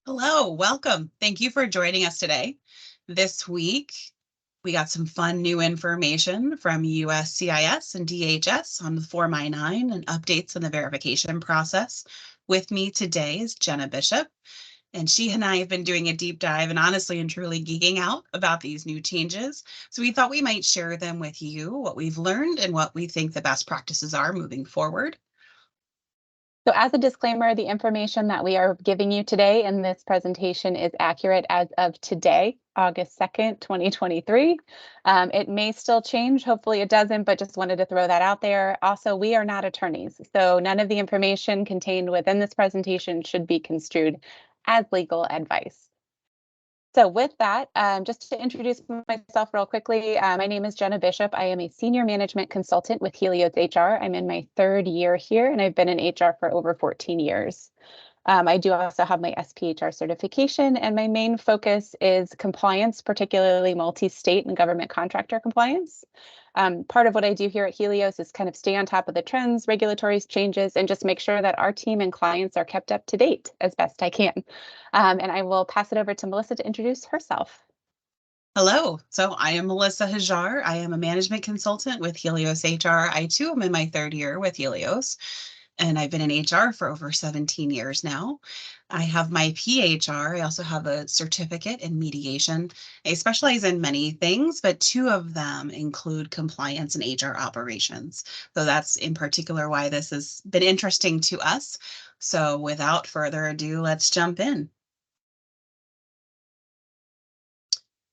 Hello, welcome. Thank you for joining us today. This week, we got some fun new information from USCIS and DHS on the Form I-9 and updates on the verification process. With me today is Jenna Bishop, and she and I have been doing a deep dive and honestly and truly geeking out about these new changes. So we thought we might share them with you, what we've learned and what we think the best practices are moving forward. So as a disclaimer, the information that we are giving you today in this presentation is accurate as of today, August 2nd, 2023. It may still change, hopefully it doesn't, but just wanted to throw that out there. Also, we are not attorneys, so none of the information contained within this presentation should be construed as legal advice. So with that, just to introduce myself real quickly, my name is Jenna Bishop. I am a senior management consultant with Helios HR. I'm in my third year here, and I've been in HR for over 14 years. I do also have my SPHR certification, and my main focus is compliance, particularly multi-state and government contractor compliance. Part of what I do here at Helios is kind of stay on top of the trends, regulatory changes, and just make sure that our team and clients are kept up to date as best I can. And I will pass it over to Melissa to introduce herself. Hello, so I am Melissa Hajar. I am a management consultant with Helios HR. I too am in my third year with Helios, and I've been in HR for over 17 years now. I have my PHR. I also have a certificate in mediation. I specialize in many things, but two of them include compliance and HR operations. So that's in particular why this has been interesting to us. So without further ado, let's jump in.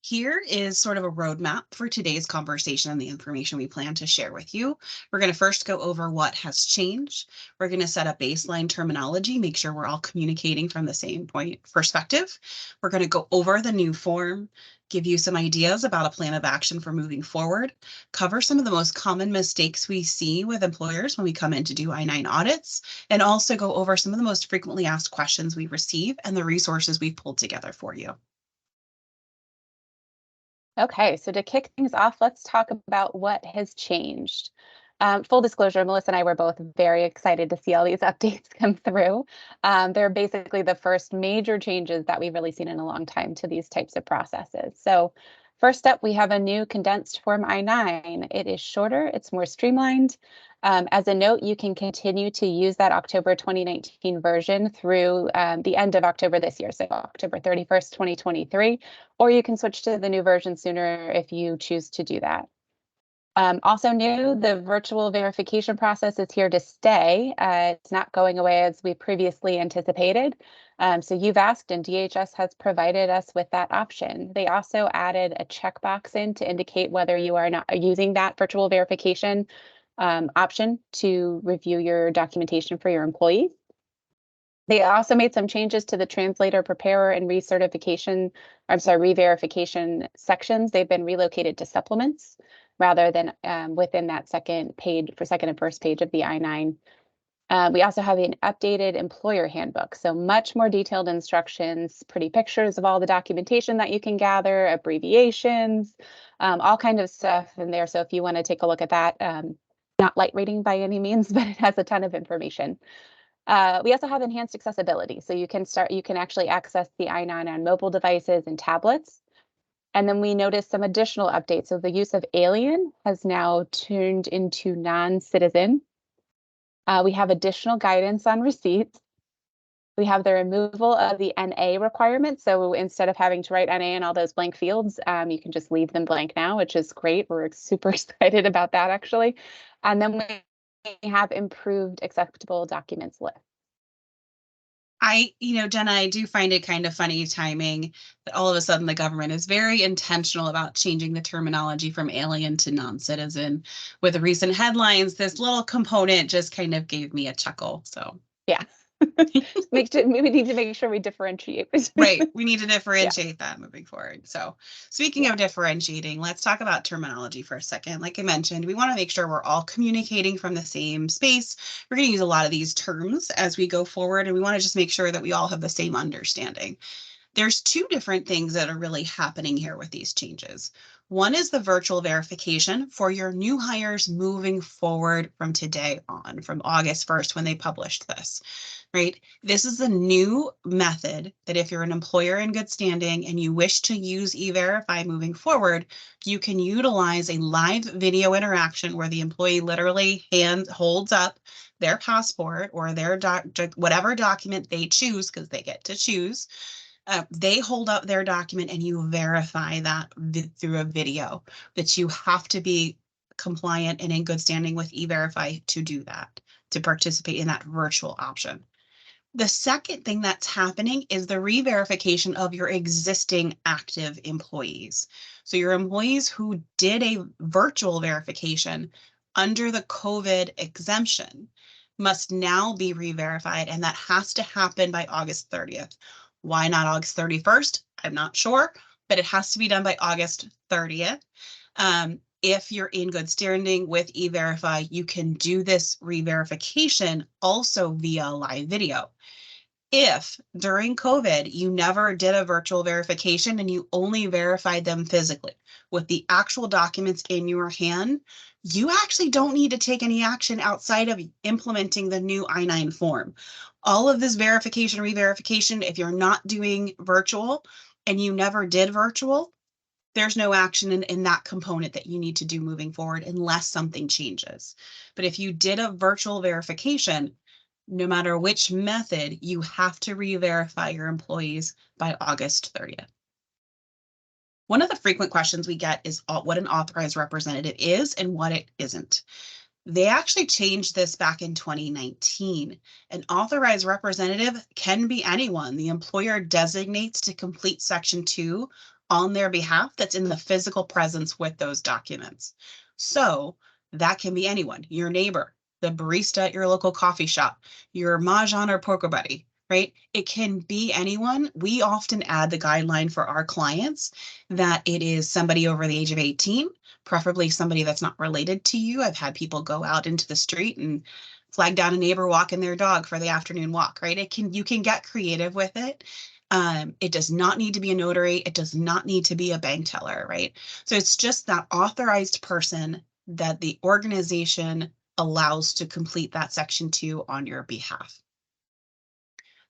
Here is sort of a roadmap for today's conversation and the information we plan to share with you. We're going to first go over what has changed. We're going to set up baseline terminology, make sure we're all communicating from the same perspective. We're going to go over the new form, give you some ideas about a plan of action for moving forward, cover some of the most common mistakes we see with employers when we come in to do I-9 audits, and also go over some of the most frequently asked questions we receive and the resources we've pulled together for you. Okay, so to kick things off, let's talk about what has changed. Full disclosure, Melissa and I were both very excited to see all these updates come through. They're basically the first major changes that we've really seen in a long time to these types of processes. So first up, we have a new condensed Form I-9. It is shorter, it's more streamlined. As a note, you can continue to use that October 2019 version through the end of October this year, so October 31st, 2023, or you can switch to the new version sooner if you choose to do that. Also new, the virtual verification process is here to stay. It's not going away as we previously anticipated. So you've asked and DHS has provided us with that option. They also added a checkbox in to indicate whether you are not using that virtual verification option to review your documentation for your employees. They also made some changes to the translator, preparer, and re-verification sections. They've been relocated to supplements rather than within that second and first page of the I-9. We also have an updated employer handbook, so much more detailed instructions, pretty pictures of all the documentation that you can gather, abbreviations, all kind of stuff in there. So if you want to take a look at that, not light reading by any means, but it has a ton of information. We also have enhanced accessibility. So you can actually access the I-9 on mobile devices and tablets. And then we noticed some additional updates. So the use of alien has now turned into non-citizen. We have additional guidance on receipts. We have the removal of the NA requirement. So instead of having to write NA in all those blank fields, you can just leave them blank now, which is great. We're super excited about that, actually. And then we have improved acceptable documents list. Jenna, I do find it kind of funny timing that all of a sudden the government is very intentional about changing the terminology from alien to non-citizen. With the recent headlines, this little component just kind of gave me a chuckle. So yeah. We need to make sure we differentiate. Right. We need to differentiate that moving forward. So speaking of differentiating, let's talk about terminology for a second. Like I mentioned, we want to make sure we're all communicating from the same space. We're going to use a lot of these terms as we go forward, and we want to just make sure that we all have the same understanding. There's two different things that are really happening here with these changes. One is the virtual verification for your new hires moving forward from today on, from August 1st when they published this, right? This is a new method that if you're an employer in good standing and you wish to use E-Verify moving forward, you can utilize a live video interaction where the employee literally holds up their passport or their whatever document they choose, because they get to choose. They hold up their document and you verify that through a video, that you have to be compliant and in good standing with E-Verify to do that, to participate in that virtual option. The second thing that's happening is the re-verification of your existing active employees. So your employees who did a virtual verification under the COVID exemption must now be re-verified, and that has to happen by August 30th. Why not August 31st? I'm not sure, but it has to be done by August 30th. If you're in good standing with E-Verify, you can do this re-verification also via live video. If during COVID, you never did a virtual verification and you only verified them physically with the actual documents in your hand, you actually don't need to take any action outside of implementing the new I-9 form. All of this verification, re-verification, if you're not doing virtual and you never did virtual, there's no action in that component that you need to do moving forward unless something changes. But if you did a virtual verification, no matter which method, you have to re-verify your employees by August 30th. One of the frequent questions we get is what an authorized representative is and what it isn't. They actually changed this back in 2019. An authorized representative can be anyone the employer designates to complete Section 2 on their behalf that's in the physical presence with those documents. So that can be anyone, your neighbor, the barista at your local coffee shop, your mahjong or poker buddy, right? It can be anyone. We often add the guideline for our clients that it is somebody over the age of 18, preferably somebody that's not related to you. I've had people go out into the street and flag down a neighbor walking their dog for the afternoon walk, right? You can get creative with it. It does not need to be a notary. It does not need to be a bank teller, right? So it's just that authorized person that the organization allows to complete that Section 2 on your behalf.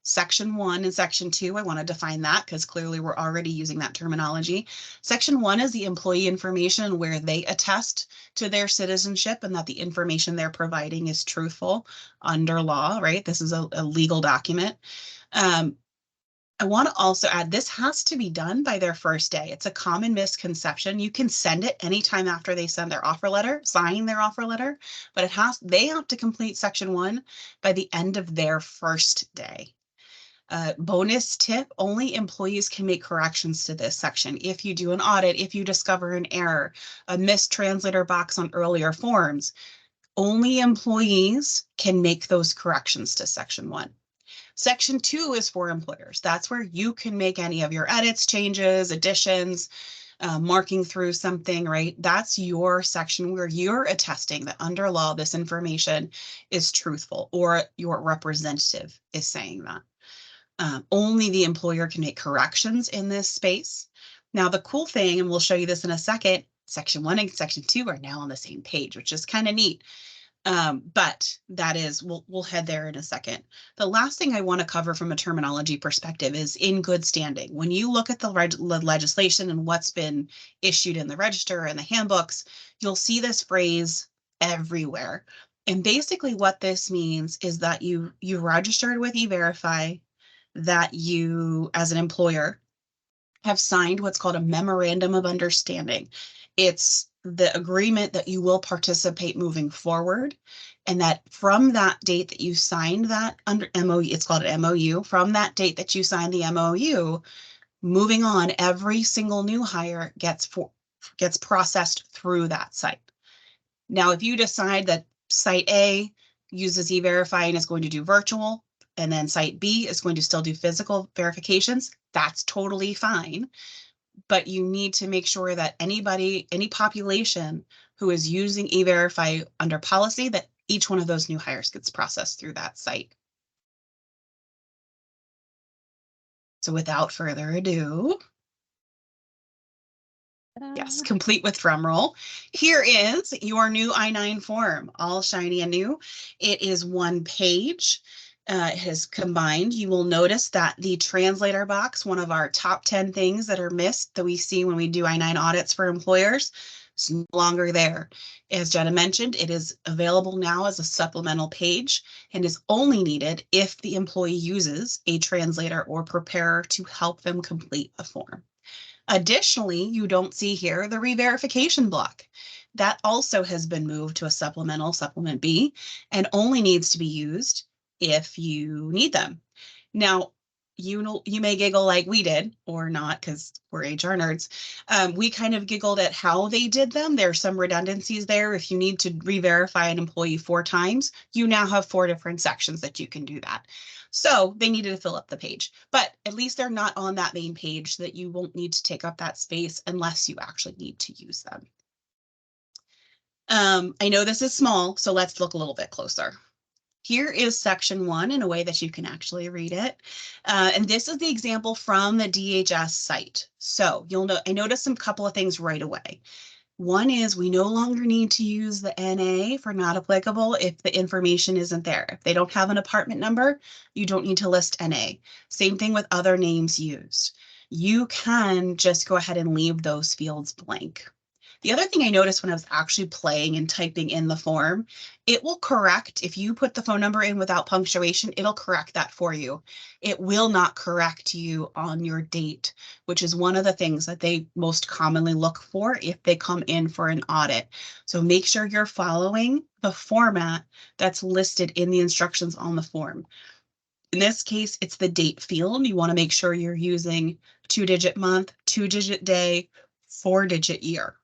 Section 1 and Section 2, I want to define that because clearly we're already using that terminology. Section 1 is the employee information where they attest to their citizenship and that the information they're providing is truthful under law, right? This is a legal document. I want to also add, this has to be done by their first day. It's a common misconception. You can send it anytime after they send their offer letter, sign their offer letter, but they have to complete Section 1 by the end of their first day. Bonus tip, only employees can make corrections to this section. If you do an audit, if you discover an error, a missed translator box on earlier forms, only employees can make those corrections to Section 1. Section 2 is for employers. That's where you can make any of your edits, changes, additions, marking through something, right? That's your section where you're attesting that under law, this information is truthful or your representative is saying that. Only the employer can make corrections in this space. Now, the cool thing, and we'll show you this in a second, Section 1 and Section 2 are now on the same page, which is kind of neat. But that is, we'll head there in a second. The last thing I want to cover from a terminology perspective is in good standing. When you look at the legislation and what's been issued in the register and the handbooks, you'll see this phrase everywhere. And basically what this means is that you registered with E-Verify, that you, as an employer, have signed what's called a memorandum of understanding. It's the agreement that you will participate moving forward, and that from that date that you signed that under MOU, it's called an MOU, from that date that you signed the MOU, moving on, every single new hire gets processed through that site. Now, if you decide that site A uses E-Verify and is going to do virtual, and then site B is going to still do physical verifications, that's totally fine. But you need to make sure that any population who is using E-Verify under policy, that each one of those new hires gets processed through that site. So without further ado, Yes, Ta-da. complete with drum roll. Here is your new I-9 form, all shiny and new. It is one page. It has combined. You will notice that the translator box, one of our top 10 things that are missed that we see when we do I-9 audits for employers, is no longer there. As Jenna mentioned, it is available now as a supplemental page and is only needed if the employee uses a translator or preparer to help them complete a form. Additionally, you don't see here the re-verification block. That also has been moved to a supplemental, supplement B, and only needs to be used if you need them. Now, you may giggle like we did, or not, because we're HR nerds. We kind of giggled at how they did them. There's some redundancies there. If you need to re-verify an employee 4 times, you now have 4 different sections that you can do that. So they needed to fill up the page, but at least they're not on that main page so that you won't need to take up that space unless you actually need to use them. I know this is small, so let's look a little bit closer. Here is section 1 in a way that you can actually read it. And this is the example from the DHS site. So I noticed some couple of things right away. One is we no longer need to use the NA for not applicable if the information isn't there. If they don't have an apartment number, you don't need to list NA. Same thing with other names used. You can just go ahead and leave those fields blank. The other thing I noticed when I was actually playing and typing in the form, it will correct, if you put the phone number in without punctuation, it'll correct that for you. It will not correct you on your date, which is one of the things that they most commonly look for if they come in for an audit. So make sure you're following the format that's listed in the instructions on the form. In this case, it's the date field. You want to make sure you're using 2-digit month, 2-digit day, 4-digit year.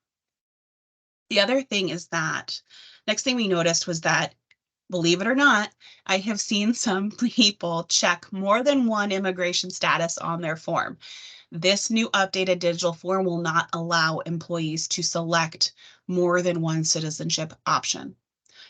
The other thing is that next thing we noticed was that, believe it or not, I have seen some people check more than one immigration status on their form. This new updated digital form will not allow employees to select more than one citizenship option.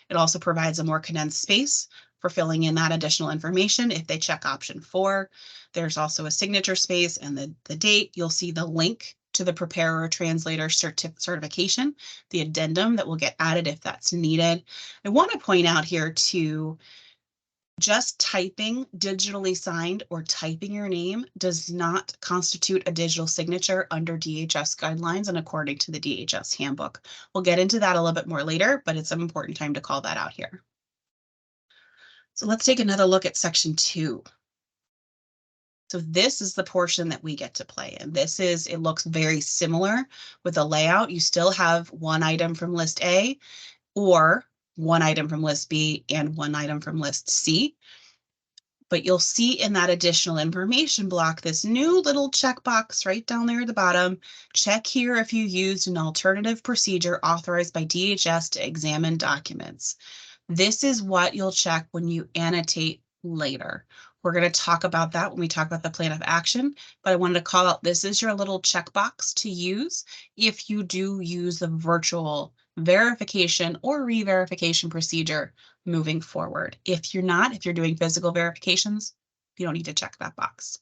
It also provides a more condensed space for filling in that additional information if they check option 4. There's also a signature space and the date. You'll see the link to the preparer or translator certification, the addendum that will get added if that's needed. I want to point out here too, just typing digitally signed or typing your name does not constitute a digital signature under DHS guidelines and according to the DHS handbook. We'll get into that a little bit more later, but it's an important time to call that out here. So let's take another look at section 2. So this is the portion that we get to play in. It looks very similar with the layout. You still have one item from list A or one item from list B and one item from list C. But you'll see in that additional information block, this new little checkbox right down there at the bottom. Check here if you used an alternative procedure authorized by DHS to examine documents. This is what you'll check when you annotate later. We're going to talk about that when we talk about the plan of action, but I wanted to call out this is your little checkbox to use if you do use the virtual verification or re-verification procedure moving forward. If you're doing physical verifications, you don't need to check that box.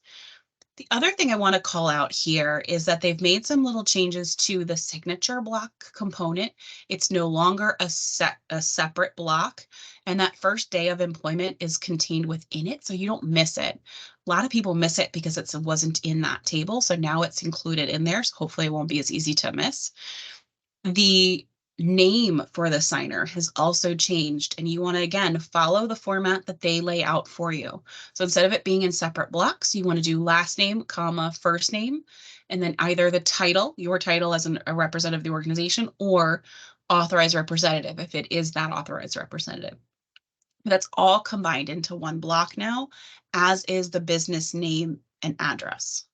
The other thing I want to call out here is that they've made some little changes to the signature block component. It's no longer a separate block, and that first day of employment is contained within it, so you don't miss it. A lot of people miss it because it wasn't in that table, so now it's included in there, so hopefully it won't be as easy to miss. The name for the signer has also changed, and you want to, again, follow the format that they lay out for you. So instead of it being in separate blocks, you want to do last name, comma, first name, and then either the title, your title as a representative of the organization, or authorized representative, if it is that authorized representative. That's all combined into one block now, as is the business name and address.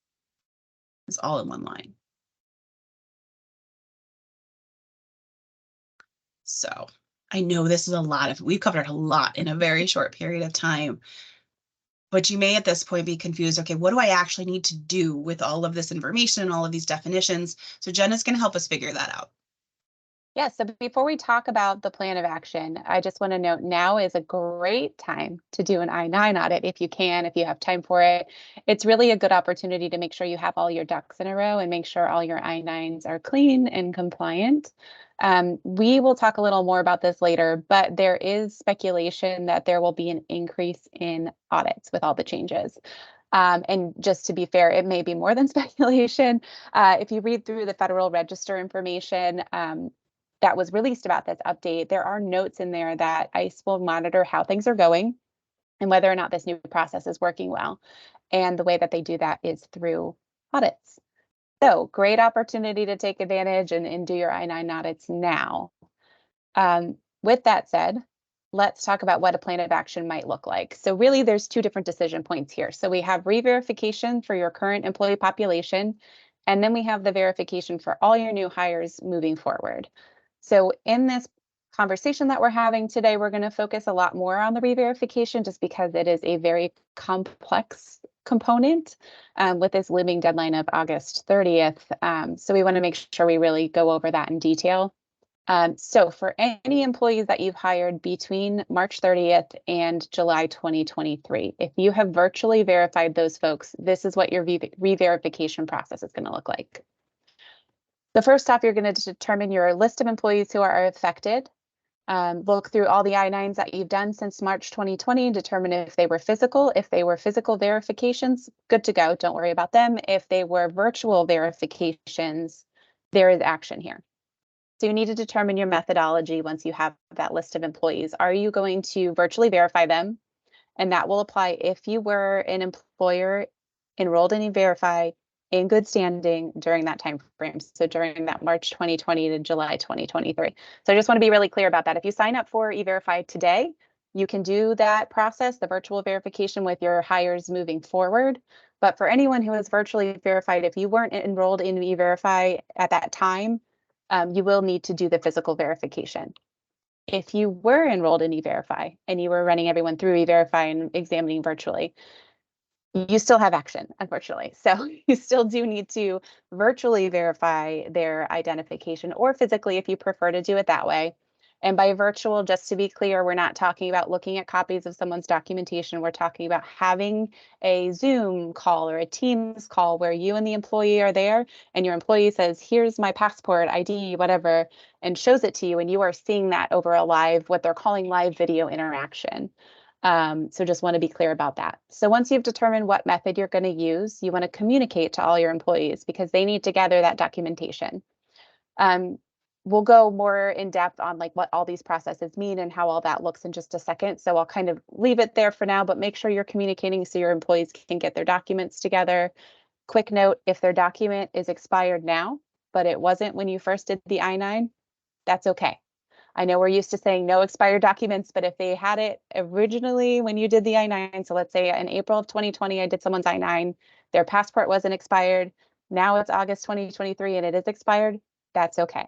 It's all in one line. So I know this is we've covered a lot in a very short period of time, but you may at this point be confused. Okay, what do I actually need to do with all of this information, all of these definitions? So Jen is going to help us figure that out. Yeah, so before we talk about the plan of action, I just want to note now is a great time to do an I-9 audit if you can, if you have time for it. It's really a good opportunity to make sure you have all your ducks in a row and make sure all your I-9s are clean and compliant. We will talk a little more about this later, but there is speculation that there will be an increase in audits with all the changes. And just to be fair, it may be more than speculation. If you read through the Federal Register information, that was released about this update, there are notes in there that ICE will monitor how things are going and whether or not this new process is working well. And the way that they do that is through audits. So great opportunity to take advantage and do your I-9 audits now. With that said, let's talk about what a plan of action might look like. So really there's two different decision points here. So we have re-verification for your current employee population, and then we have the verification for all your new hires moving forward. So in this conversation that we're having today, we're going to focus a lot more on the re-verification just because it is a very complex component with this looming deadline of August 30th. So we want to make sure we really go over that in detail. So for any employees that you've hired between March 30th and July 2023, if you have virtually verified those folks, this is what your re-verification process is going to look like. The first off, you're going to determine your list of employees who are affected. Look through all the I-9s that you've done since March 2020 and determine if they were physical. If they were physical verifications, good to go. Don't worry about them. If they were virtual verifications, there is action here. So you need to determine your methodology once you have that list of employees. Are you going to virtually verify them? And that will apply if you were an employer enrolled in E-Verify in good standing during that time frame. So during that March 2020 to July 2023. So I just want to be really clear about that. If you sign up for E-Verify today, you can do that process, the virtual verification with your hires moving forward. But for anyone who is virtually verified, if you weren't enrolled in E-Verify at that time, you will need to do the physical verification. If you were enrolled in E-Verify and you were running everyone through E-Verify and examining virtually, you still have action, unfortunately. So you still do need to virtually verify their identification or physically if you prefer to do it that way. And by virtual, just to be clear, we're not talking about looking at copies of someone's documentation. We're talking about having a Zoom call or a Teams call where you and the employee are there and your employee says, here's my passport, ID, whatever, and shows it to you. And you are seeing that over a live, what they're calling live video interaction. So just want to be clear about that. So once you've determined what method you're going to use, you want to communicate to all your employees because they need to gather that documentation. We'll go more in depth on like what all these processes mean and how all that looks in just a second. So I'll kind of leave it there for now, but make sure you're communicating so your employees can get their documents together. Quick note, if their document is expired now, but it wasn't when you first did the I-9, that's okay. I know we're used to saying no expired documents, but if they had it originally when you did the I-9, so let's say in April of 2020, I did someone's I-9, their passport wasn't expired. Now it's August 2023 and it is expired. That's okay.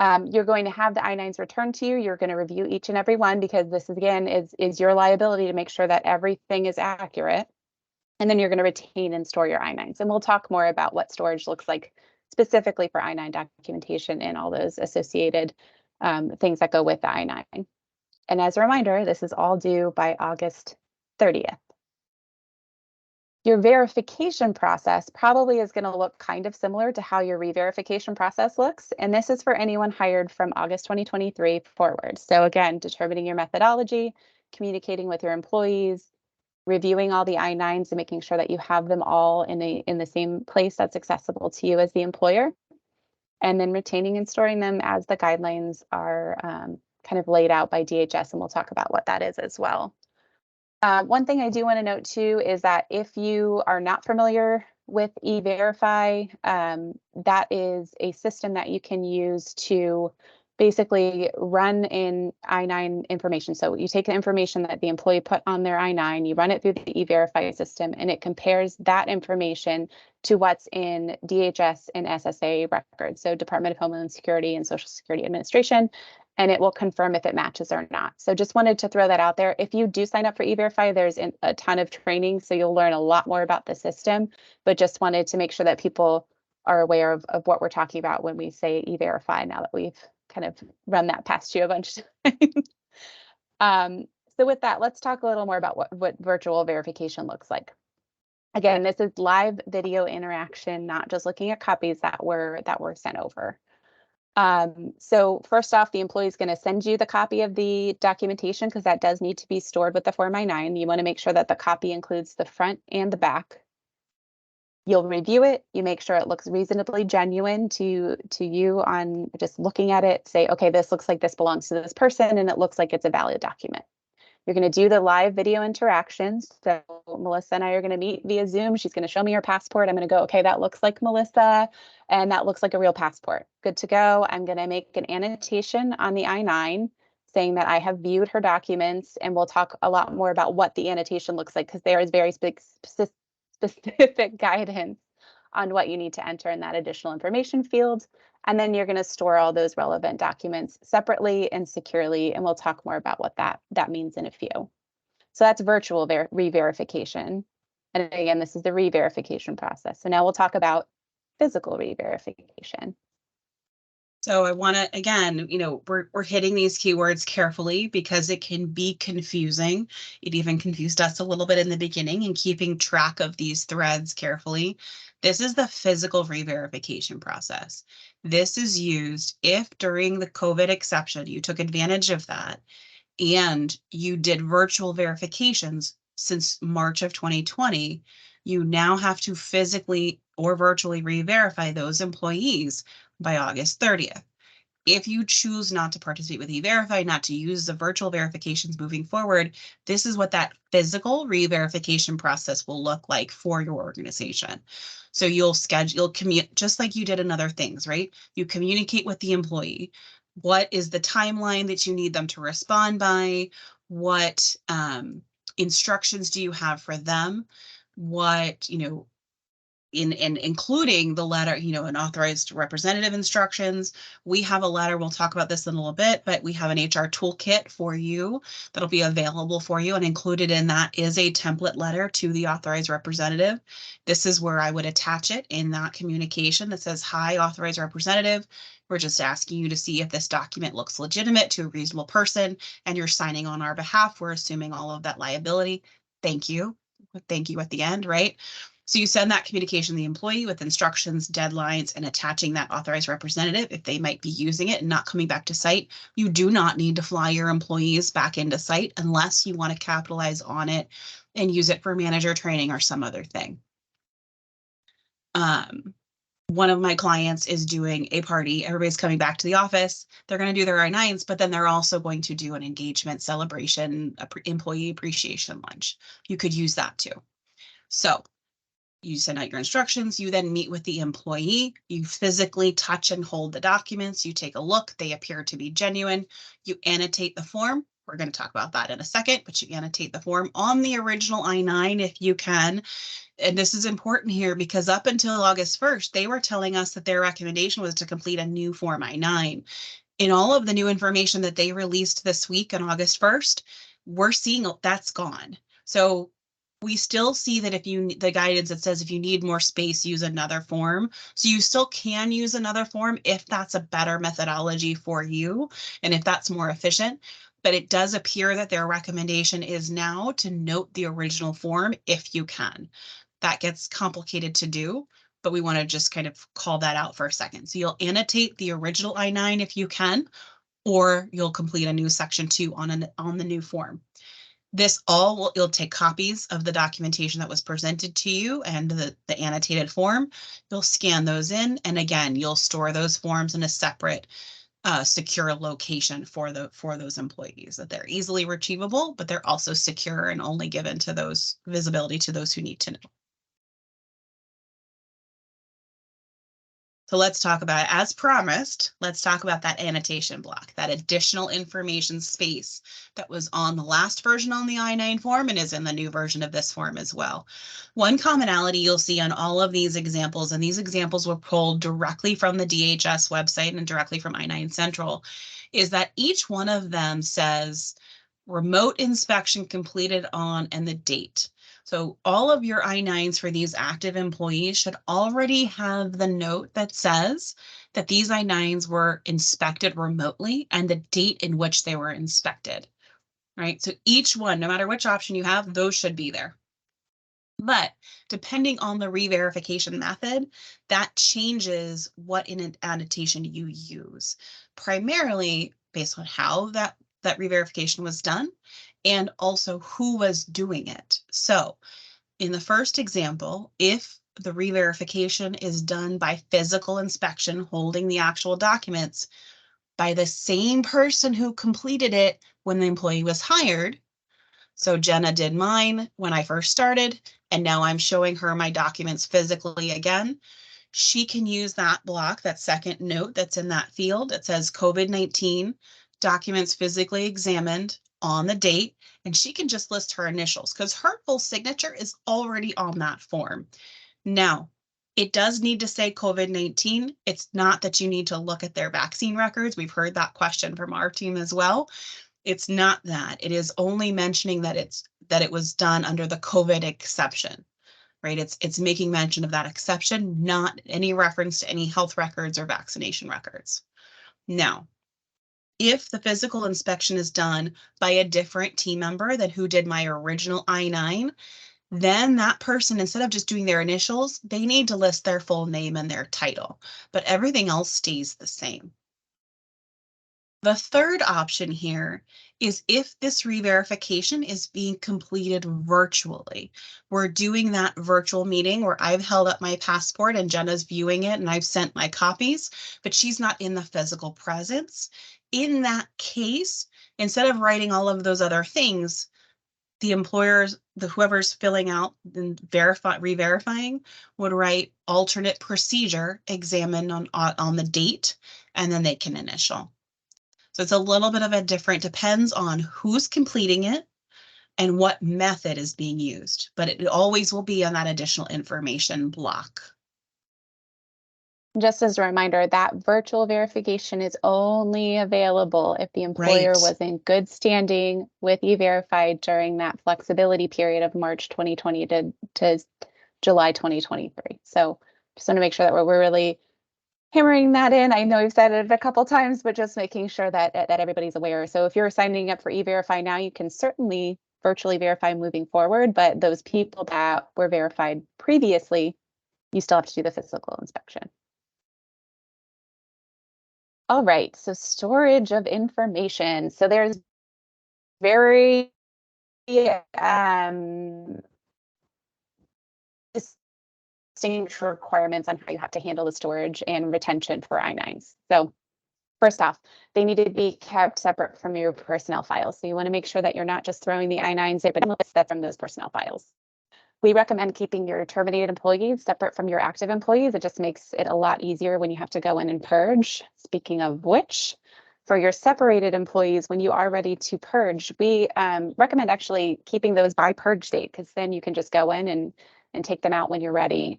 You're going to have the I-9s returned to you. You're going to review each and every one because this is, again, is your liability to make sure that everything is accurate. And then you're going to retain and store your I-9s. And we'll talk more about what storage looks like specifically for I-9 documentation and all those associated things that go with the I-9. And as a reminder, this is all due by August 30th. Your verification process probably is going to look kind of similar to how your re-verification process looks. And this is for anyone hired from August 2023 forward. So again, determining your methodology, communicating with your employees, reviewing all the I-9s and making sure that you have them all in the same place that's accessible to you as the employer, and then retaining and storing them as the guidelines are kind of laid out by DHS, and we'll talk about what that is as well. One thing I do want to note too is that if you are not familiar with E-Verify, that is a system that you can use to basically run in I-9 information. So you take the information that the employee put on their I-9, you run it through the E-Verify system, and it compares that information to what's in DHS and SSA records, so Department of Homeland Security and Social Security Administration, and it will confirm if it matches or not. So just wanted to throw that out there. If you do sign up for E-Verify, there's a ton of training, so you'll learn a lot more about the system, but just wanted to make sure that people are aware of what we're talking about when we say E-Verify, now that we've kind of run that past you a bunch of times. Um, so with that, let's talk a little more about what virtual verification looks like. Again, this is live video interaction, not just looking at copies that were sent over. So first off, the employee is going to send you the copy of the documentation, because that does need to be stored with the Form I-9. You want to make sure that the copy includes the front and the back. You'll review it. You make sure it looks reasonably genuine to you on just looking at it. Say, okay, this looks like this belongs to this person, and it looks like it's a valid document. You're going to do the live video interactions. So Melissa and I are going to meet via Zoom. She's going to show me her passport. I'm going to go, okay, that looks like Melissa, and that looks like a real passport. Good to go. I'm going to make an annotation on the I-9 saying that I have viewed her documents, and we'll talk a lot more about what the annotation looks like, because there is very specific guidance on what you need to enter in that additional information field. And then you're going to store all those relevant documents separately and securely, and we'll talk more about what that means in a few. So that's virtual re-verification. And again, this is the re-verification process. So now we'll talk about physical re-verification. So I want to, again, we're hitting these keywords carefully because it can be confusing. It even confused us a little bit in the beginning, and keeping track of these threads carefully. This is the physical re-verification process. This is used if during the COVID exception, you took advantage of that and you did virtual verifications since March of 2020, you now have to physically or virtually re-verify those employees by August 30th. If you choose not to participate with E-Verify, not to use the virtual verifications moving forward, this is what that physical re-verification process will look like for your organization. So you'll commute just like you did in other things, right? You communicate with the employee. What is the timeline that you need them to respond by? What instructions do you have for them? What, in including the letter, an authorized representative instructions. We have a letter, we'll talk about this in a little bit, but we have an HR toolkit for you that'll be available for you. And included in that is a template letter to the authorized representative. This is where I would attach it in that communication that says, "Hi, authorized representative. We're just asking you to see if this document looks legitimate to a reasonable person, and you're signing on our behalf. We're assuming all of that liability. Thank you." Thank you at the end, right? So you send that communication to the employee with instructions, deadlines, and attaching that authorized representative if they might be using it and not coming back to site. You do not need to fly your employees back into site unless you want to capitalize on it and use it for manager training or some other thing. One of my clients is doing a party. Everybody's coming back to the office. They're going to do their I-9s, but then they're also going to do an engagement celebration, employee appreciation lunch. You could use that too. So you send out your instructions, you then meet with the employee, you physically touch and hold the documents, you take a look, they appear to be genuine, you annotate the form. We're going to talk about that in a second, but you annotate the form on the original I-9 if you can. And this is important here because up until August 1st, they were telling us that their recommendation was to complete a new Form I-9. In all of the new information that they released this week on August 1st, we're seeing that's gone. So we still see that the guidance that says if you need more space, use another form. So you still can use another form if that's a better methodology for you and if that's more efficient. But it does appear that their recommendation is now to note the original form if you can. That gets complicated to do, but we want to just kind of call that out for a second. So you'll annotate the original I-9 if you can, or you'll complete a new section 2 on the new form. This you'll take copies of the documentation that was presented to you and the annotated form. You'll scan those in, and again, you'll store those forms in a separate secure location for those employees, that they're easily retrievable, but they're also secure and only given to those visibility to those who need to know. So let's talk about, as promised, let's talk about that annotation block, that additional information space that was on the last version on the I-9 form and is in the new version of this form as well. One commonality you'll see on all of these examples, and these examples were pulled directly from the DHS website and directly from I-9 Central, is that each one of them says remote inspection completed on and the date. So all of your I-9s for these active employees should already have the note that says that these I-9s were inspected remotely and the date in which they were inspected, right? So each one, no matter which option you have, those should be there. But depending on the re-verification method, that changes what in an annotation you use, primarily based on how that re-verification was done and also who was doing it. So in the first example, if the re-verification is done by physical inspection, holding the actual documents by the same person who completed it when the employee was hired, so Jenna did mine when I first started, and now I'm showing her my documents physically again. She can use that block, that second note that's in that field. It says COVID-19 documents physically examined on the date, and she can just list her initials because her full signature is already on that form. Now, it does need to say COVID-19. It's not that you need to look at their vaccine records. We've heard that question from our team as well. It's not that. It is only mentioning that it was done under the COVID exception, right? It's making mention of that exception, not any reference to any health records or vaccination records. Now, if the physical inspection is done by a different team member than who did my original I-9, then that person, instead of just doing their initials, they need to list their full name and their title, but everything else stays the same. The third option here is if this re-verification is being completed virtually. We're doing that virtual meeting where I've held up my passport and Jenna's viewing it and I've sent my copies, but she's not in the physical presence. In that case, instead of writing all of those other things, the employers, whoever's filling out and re-verifying would write alternate procedure examined on the date, and then they can initial. So it's a little bit of a different, depends on who's completing it and what method is being used, but it always will be on that additional information block. Just as a reminder, that virtual verification is only available if the employer Right. was in good standing with E-Verify during that flexibility period of March 2020 to July 2023. So just want to make sure that we're really hammering that in. I know we've said it a couple times, but just making sure that everybody's aware. So if you're signing up for E-Verify now, you can certainly virtually verify moving forward, but those people that were verified previously, you still have to do the physical inspection. All right, so storage of information. So there's very um, distinct requirements on how you have to handle the storage and retention for I-9s. So first off, they need to be kept separate from your personnel files. So you want to make sure that you're not just throwing the I-9s in, but list that from those personnel files. We recommend keeping your terminated employees separate from your active employees. It just makes it a lot easier when you have to go in and purge. Speaking of which, for your separated employees, when you are ready to purge, we recommend actually keeping those by purge date, because then you can just go in and take them out when you're ready,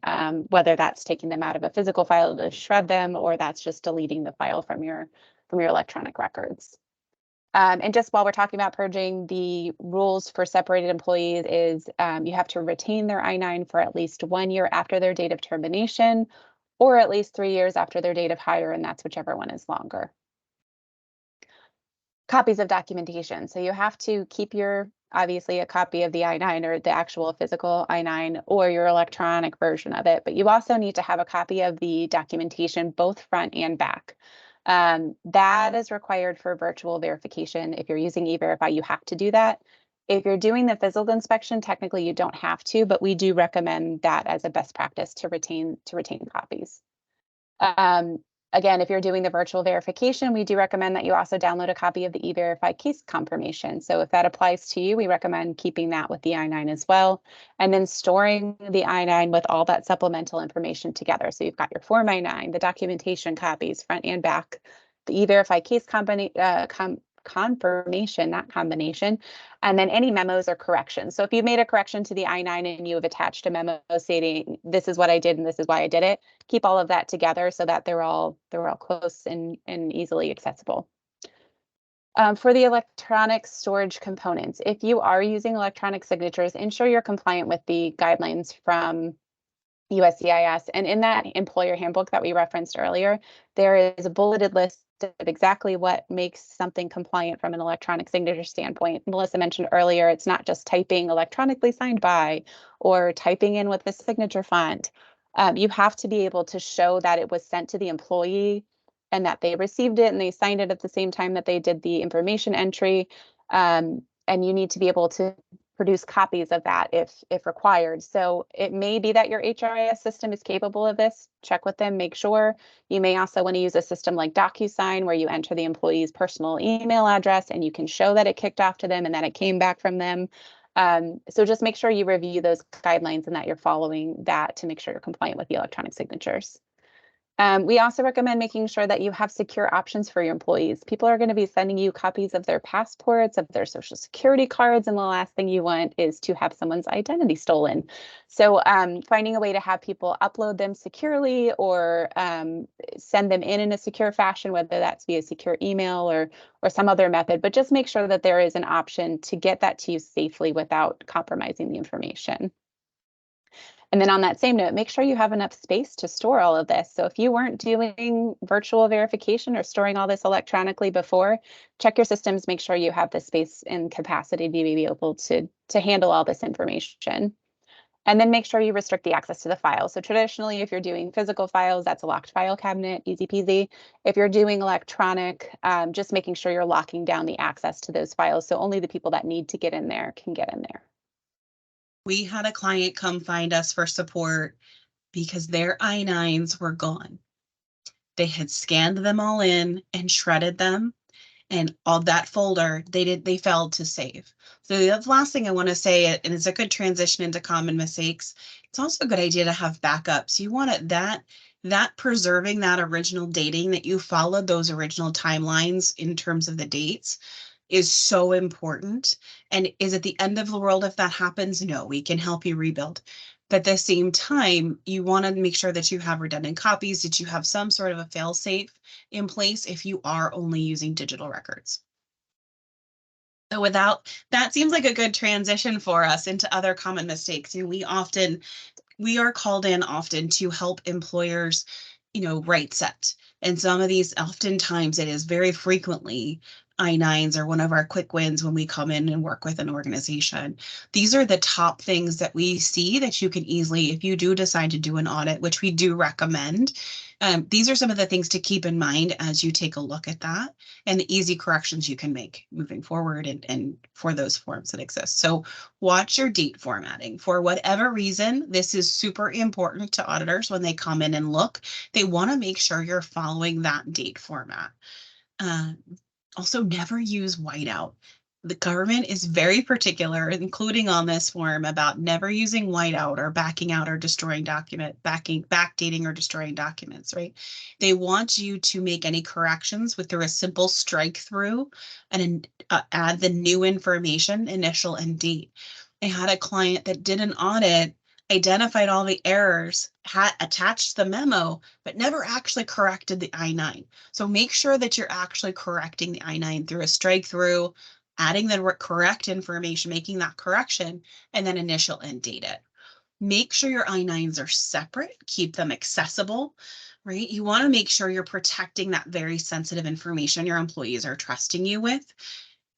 whether that's taking them out of a physical file to shred them, or that's just deleting the file from your electronic records. And just while we're talking about purging, the rules for separated employees is you have to retain their I-9 for at least 1 year after their date of termination, or at least 3 years after their date of hire, and that's whichever one is longer. Copies of documentation. So you have to keep obviously a copy of the I-9 or the actual physical I-9 or your electronic version of it, but you also need to have a copy of the documentation, both front and back. That is required for virtual verification. If you're using E-Verify, you have to do that. If you're doing the physical inspection, technically you don't have to, but we do recommend that as a best practice to retain copies. Again, if you're doing the virtual verification, we do recommend that you also download a copy of the E-Verify case confirmation. So if that applies to you, we recommend keeping that with the I-9 as well, and then storing the I-9 with all that supplemental information together. So you've got your Form I-9, the documentation copies, front and back, the E-Verify case confirmation, not combination, and then any memos or corrections. So if you made a correction to the I-9 and you have attached a memo stating this is what I did and this is why I did it, keep all of that together so that they're all close and easily accessible. For the electronic storage components, if you are using electronic signatures, ensure you're compliant with the guidelines from USCIS. And in that employer handbook that we referenced earlier, there is a bulleted list of exactly what makes something compliant from an electronic signature standpoint. Melissa mentioned earlier, it's not just typing electronically signed by or typing in with the signature font. You have to be able to show that it was sent to the employee and that they received it and they signed it at the same time that they did the information entry. And you need to be able to produce copies of that if required. So it may be that your HRIS system is capable of this. Check with them, make sure. You may also want to use a system like DocuSign where you enter the employee's personal email address and you can show that it kicked off to them and that it came back from them. So just make sure you review those guidelines and that you're following that to make sure you're compliant with the electronic signatures. We also recommend making sure that you have secure options for your employees. People are going to be sending you copies of their passports, of their social security cards, and the last thing you want is to have someone's identity stolen. So finding a way to have people upload them securely or send them in a secure fashion, whether that's via secure email or some other method, but just make sure that there is an option to get that to you safely without compromising the information. And then on that same note, make sure you have enough space to store all of this. So if you weren't doing virtual verification or storing all this electronically before, check your systems, make sure you have the space and capacity to be able to handle all this information. And then make sure you restrict the access to the files. So traditionally, if you're doing physical files, that's a locked file cabinet, easy peasy. If you're doing electronic, just making sure you're locking down the access to those files. So only the people that need to get in there can get in there. We had a client come find us for support because their I-9s were gone. They had scanned them all in and shredded them, and all that folder they failed to save. So the last thing I want to say, and it's a good transition into common mistakes, it's also a good idea to have backups. You want it that preserving that original dating, that you followed those original timelines in terms of the dates, is so important. And is it the end of the world if that happens? No, we can help you rebuild. But at the same time, you want to make sure that you have redundant copies, that you have some sort of a fail safe in place if you are only using digital records. So without that seems like a good transition for us into other common mistakes. We are called in often to help employers, right set. And some of these, oftentimes it is very frequently I-9s are one of our quick wins when we come in and work with an organization. These are the top things that we see that you can easily, if you do decide to do an audit, which we do recommend, these are some of the things to keep in mind as you take a look at that and the easy corrections you can make moving forward and for those forms that exist. So watch your date formatting. For whatever reason, this is super important to auditors when they come in and look. They want to make sure you're following that date format. Also, never use whiteout. The government is very particular, including on this form, about never using whiteout or backing out or destroying backdating or destroying documents, right? They want you to make any corrections through a simple strike through and add the new information, initial and date. I had a client that did an audit, identified all the errors, had attached the memo, but never actually corrected the I-9. So make sure that you're actually correcting the I-9 through a strike through, adding the correct information, making that correction, and then initial and date it. Make sure your I-9s are separate, keep them accessible, right? You want to make sure you're protecting that very sensitive information your employees are trusting you with.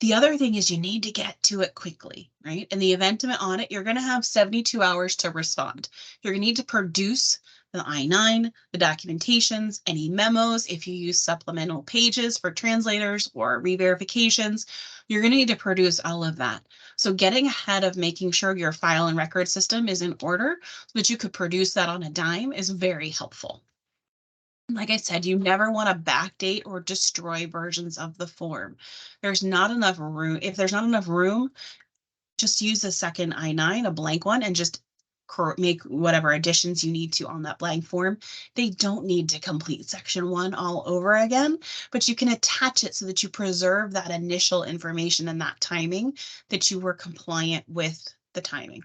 The other thing is you need to get to it quickly, right? In the event of an audit, you're going to have 72 hours to respond. You're going to need to produce the I-9, the documentations, any memos. If you use supplemental pages for translators or re-verifications, you're going to need to produce all of that. So getting ahead of making sure your file and record system is in order so that you could produce that on a dime is very helpful. Like I said, you never want to backdate or destroy versions of the form. There's not enough room. If there's not enough room, just use a second I-9, a blank one, and just make whatever additions you need to on that blank form. They don't need to complete section 1 all over again, but you can attach it so that you preserve that initial information and that timing that you were compliant with the timing.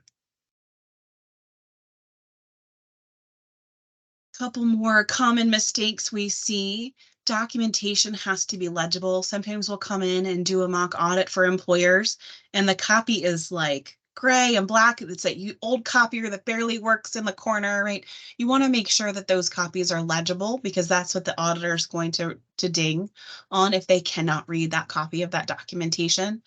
Couple more common mistakes we see. documentation has to be legible. Sometimes we'll come in and do a mock audit for employers, and the copy is like gray and black. It's that old copier that barely works in the corner, right? You want to make sure that those copies are legible, because that's what the auditor is going to ding on if they cannot read that copy of that documentation.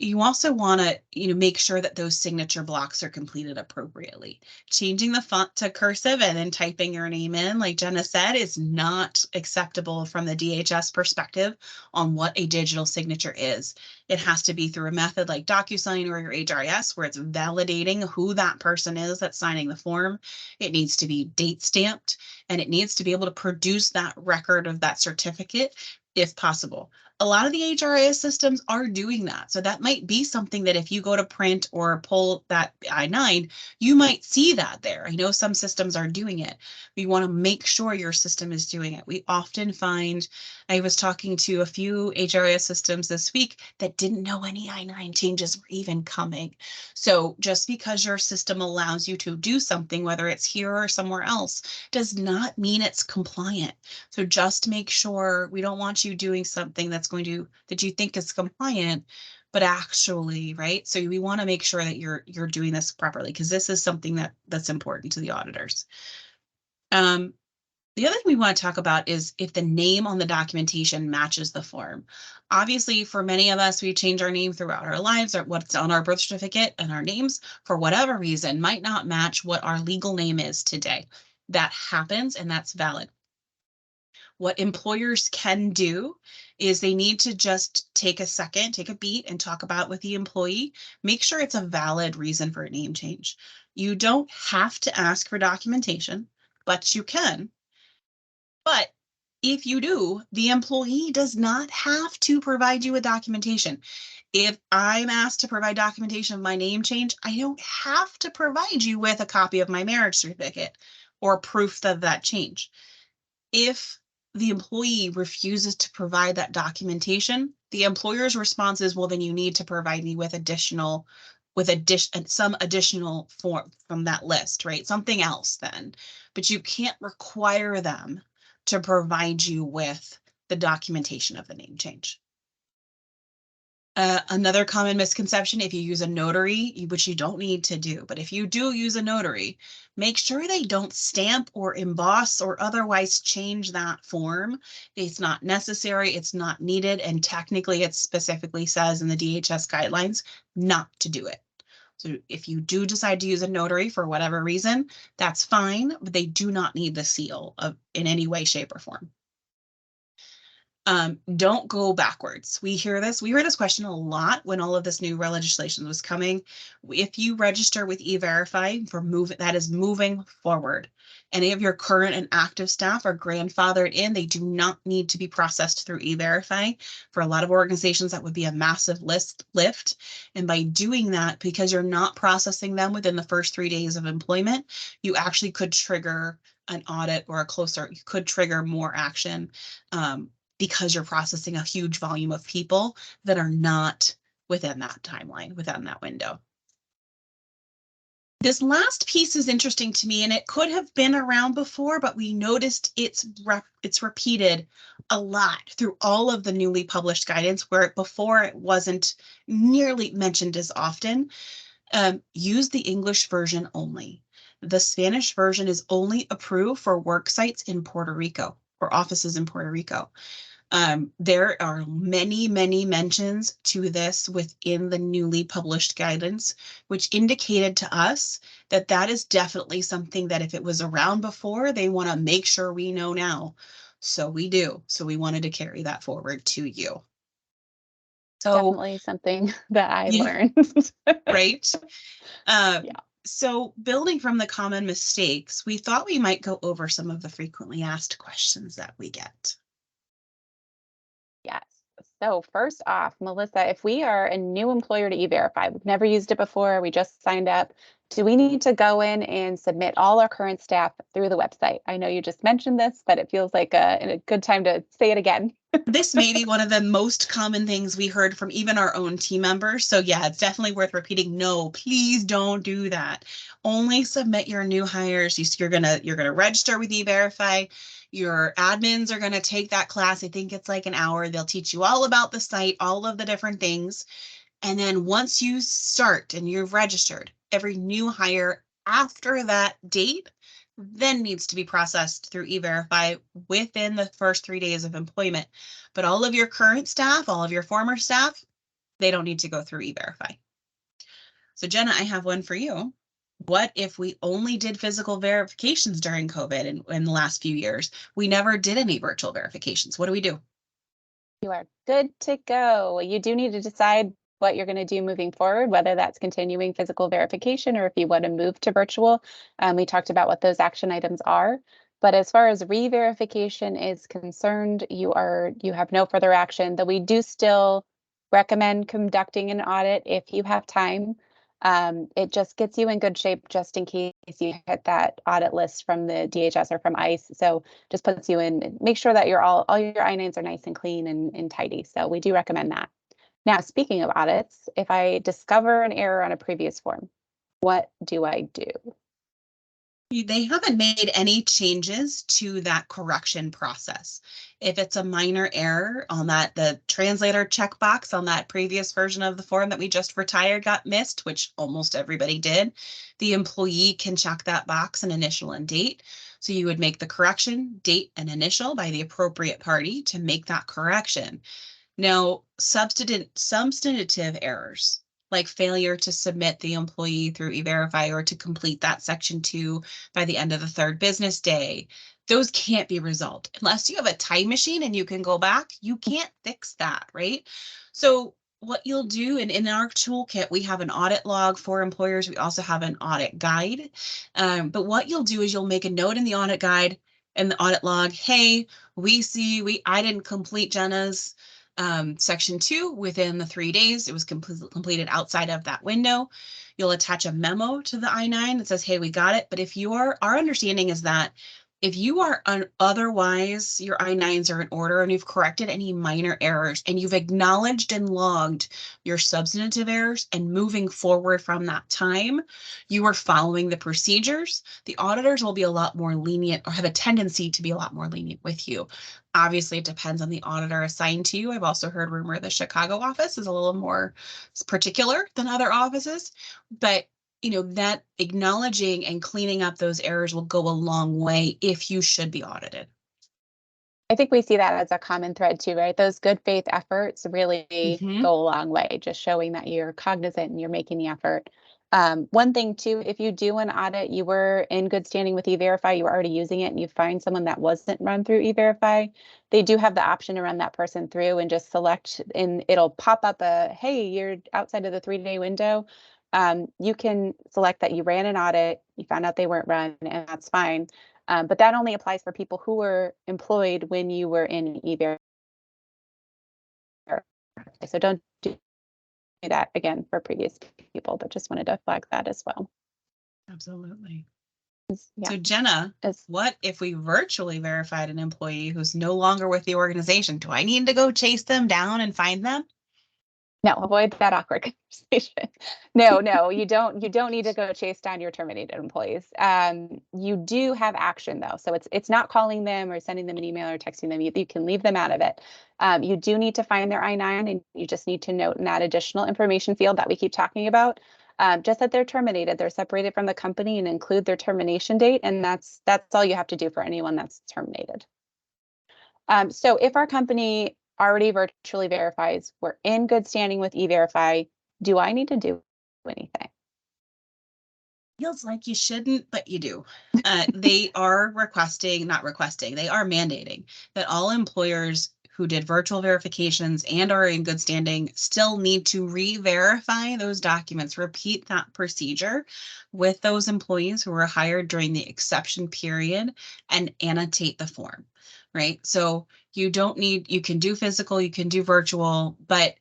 You also want to, make sure that those signature blocks are completed appropriately. Changing the font to cursive and then typing your name in, like Jenna said, is not acceptable from the DHS perspective on what a digital signature is. It has to be through a method like DocuSign or your HRIS, where it's validating who that person is that's signing the form. It needs to be date stamped, and it needs to be able to produce that record of that certificate if possible. A lot of the HRIS systems are doing that. So that might be something that if you go to print or pull that I-9, you might see that there. I know some systems are doing it. We want to make sure your system is doing it. We often find, I was talking to a few HRIS systems this week that didn't know any I-9 changes were even coming. So just because your system allows you to do something, whether it's here or somewhere else, does not mean it's compliant. So just make sure, we don't want you doing something that you think is compliant, but actually, right? So we want to make sure that you're doing this properly, because this is something that's important to the auditors. The other thing we want to talk about is if the name on the documentation matches the form. Obviously, for many of us, we change our name throughout our lives, or what's on our birth certificate, and our names, for whatever reason, might not match what our legal name is today. That happens, and that's valid. What employers can do is they need to just take a second, take a beat, and talk about with the employee. Make sure it's a valid reason for a name change. You don't have to ask for documentation, but you can. But if you do, the employee does not have to provide you with documentation. If I'm asked to provide documentation of my name change, I don't have to provide you with a copy of my marriage certificate or proof of that change. If the employee refuses to provide that documentation, the employer's response is, well, then you need to provide me with some additional form from that list, right? Something else then. But you can't require them to provide you with the documentation of the name change. Another common misconception, if you use a notary, which you don't need to do, but if you do use a notary, make sure they don't stamp or emboss or otherwise change that form. It's not necessary, it's not needed, and technically it specifically says in the DHS guidelines not to do it. So if you do decide to use a notary for whatever reason, that's fine, but they do not need the seal in any way, shape, or form. Don't go backwards. We heard this question a lot when all of this new legislation was coming. If you register with E-Verify that is moving forward. Any of your current and active staff are grandfathered in. They do not need to be processed through E-Verify. For a lot of organizations, that would be a massive lift. And by doing that, because you're not processing them within the first 3 days of employment, you actually could trigger an audit or you could trigger more action. Because you're processing a huge volume of people that are not within that timeline, within that window. This last piece is interesting to me, and it could have been around before, but we noticed it's repeated a lot through all of the newly published guidance, where before it wasn't nearly mentioned as often. Use the English version only. The Spanish version is only approved for work sites in Puerto Rico or offices in Puerto Rico. There are many, many mentions to this within the newly published guidance, which indicated to us that that is definitely something that if it was around before, they want to make sure we know now. So we do. So we wanted to carry that forward to you. So Definitely something that I yeah, learned. right. Yeah. So building from the common mistakes, we thought we might go over some of the frequently asked questions that we get. Yes. So first off, Melissa, if we are a new employer to E-Verify, we've never used it before, we just signed up, Do we need to go in and submit all our current staff through the website? I know you just mentioned this, but it feels like a good time to say it again. This may be one of the most common things we heard from even our own team members. So yeah, it's definitely worth repeating. No, please don't do that. Only submit your new hires. You're gonna register with E-Verify. Your admins are gonna take that class. I think it's like an hour. They'll teach you all about the site, all of the different things. And then once you start and you've registered, every new hire after that date then needs to be processed through E-Verify within the first 3 days of employment. But all of your current staff, all of your former staff, they don't need to go through E-Verify. So Jenna, I have one for you. What if we only did physical verifications during COVID in the last few years? We never did any virtual verifications. What do we do? You are good to go. You do need to decide what you're going to do moving forward, whether that's continuing physical verification or if you want to move to virtual. We talked about what those action items are. But as far as re-verification is concerned, you have no further action, though we do still recommend conducting an audit if you have time. It just gets you in good shape just in case you hit that audit list from the DHS or from ICE. So just puts you in, make sure that all your I-9s are nice and clean and tidy. So we do recommend that. Now, speaking of audits, if I discover an error on a previous form, what do I do? They haven't made any changes to that correction process. If it's a minor error on the translator checkbox on that previous version of the form that we just retired got missed, which almost everybody did, the employee can check that box and initial and date. So you would make the correction, date and initial by the appropriate party to make that correction. Now, substantive errors, like failure to submit the employee through E-Verify or to complete that section 2 by the end of the 3rd business day, those can't be resolved. Unless you have a time machine and you can go back, you can't fix that, right? So what you'll do, and in our toolkit, we have an audit log for employers. We also have an audit guide. But what you'll do is you'll make a note in the audit guide and the audit log, hey, I didn't complete Jenna's section 2 within the 3 days. It was completed outside of that window. You'll attach a memo to the I-9 that says, hey, we got it. But our understanding is that if you are otherwise, your I-9s are in order and you've corrected any minor errors and you've acknowledged and logged your substantive errors and moving forward from that time, you are following the procedures, the auditors will be a lot more lenient or have a tendency to be a lot more lenient with you. Obviously, it depends on the auditor assigned to you. I've also heard rumor the Chicago office is a little more particular than other offices, but that acknowledging and cleaning up those errors will go a long way if you should be audited. I think we see that as a common thread too, right? Those good faith efforts really Mhm. go a long way, just showing that you're cognizant and you're making the effort. One thing too, if you do an audit, you were in good standing with E-Verify, you were already using it, and you find someone that wasn't run through E-Verify, they do have the option to run that person through and just select, and it'll pop up hey, you're outside of the 3-day window. You can select that you ran an audit, you found out they weren't run, and that's fine. But that only applies for people who were employed when you were in E-Verify. So don't do that again for previous people, but just wanted to flag that as well. Absolutely. Yeah. So Jenna, what if we virtually verified an employee who's no longer with the organization? Do I need to go chase them down and find them? No, avoid that awkward conversation. No, you don't need to go chase down your terminated employees. You do have action though. So it's not calling them or sending them an email or texting them. You can leave them out of it. You do need to find their I-9 and you just need to note in that additional information field that we keep talking about, just that they're terminated, they're separated from the company and include their termination date. And that's all you have to do for anyone that's terminated. So if our company already virtually verifies, we're in good standing with E-Verify, do I need to do anything? Feels like you shouldn't, but you do. They are they are mandating that all employers who did virtual verifications and are in good standing still need to re-verify those documents, repeat that procedure with those employees who were hired during the exception period and annotate the form, right? So you can do physical, you can do virtual, but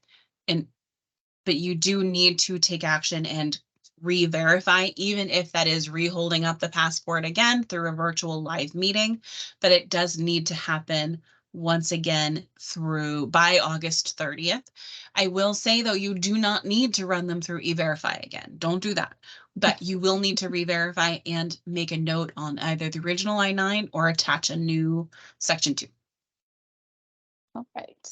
you do need to take action and re-verify, even if that is re-holding up the passport again through a virtual live meeting, but it does need to happen once again by August 30th. I will say though, you do not need to run them through e-verify again. Don't do that. But you will need to re-verify and make a note on either the original I-9 or attach a new Section 2. All right.